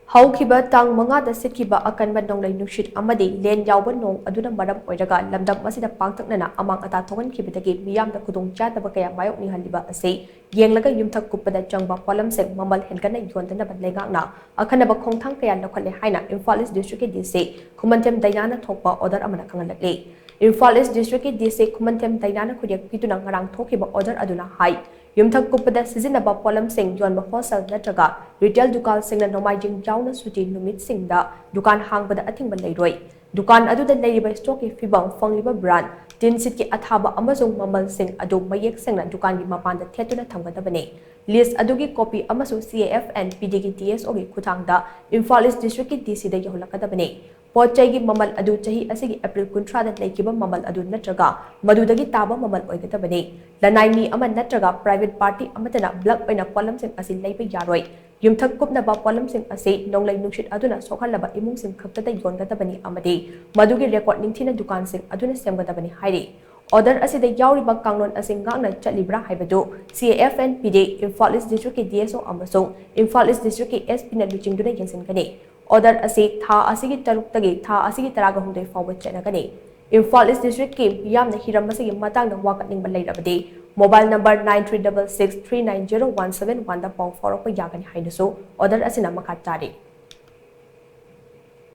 Haukiba tang mangada sitkiba akanba nonglai nushit amadi len yawba nong aduna maram oiraga lamdam masida pangtaknana amang ata thogankhibadagi miyamda khudong chadaba kaya mayok nihaliba ase yenglaga Yumthak Kuppada Changba Potlam seng Mamal Henna Yondanaba Imphal akanaba khongthang kaya lakhale haina Imphal East District DC Khumanthem Diana thokpa order amana kangalakle Imphal East District DC Khumanthem Diana khudyak pituna ngarang thokiba order aduna hai Yumthak Kuppada Sizinaba Potlam sing yonba wholesale natraga retail dukan singna nomaijing jauna suti numit singda dukan hangbada athingba leiroi dukan aduda leiriba stock ki fibang fangliba brand tin sit ki athaba amasung mamal sing adu mayek singna dukan gi mapanda thetuna thamgadabane list adugi copy amasu CAF and PD ki TSO gi khuthangda Imphal East District ki DC da yohlakadabane Pochai gi mamal adu chahi asigi April 13 da leikiba mamal adu natraga madudagi taba mamal oigadabane lanai mi ama natraga private party amatana block oina potlam sing asi leiba yaroi Yumthak Kupnaba Potlam sing ase nonglai nushit aduna sokhalaba imung sing khaktada yongadabani amade madugi record ningthina dukan sing aduna semgadabani haire order asida yauriba kanglon asing ngakna chatlibra haibadu CAF and PD Imphal East District ki DSO amasung Imphal East District ki SP na luchingduna yengsinkani order ase tha asigi taruk tagi tha asigi taraga hundai forward chenagani Imphal East District ki yamna hiram asigi matangna wakatningba leirabade mobile number 9366390171 da pong forok pa yagani hainasu order asina makhat tari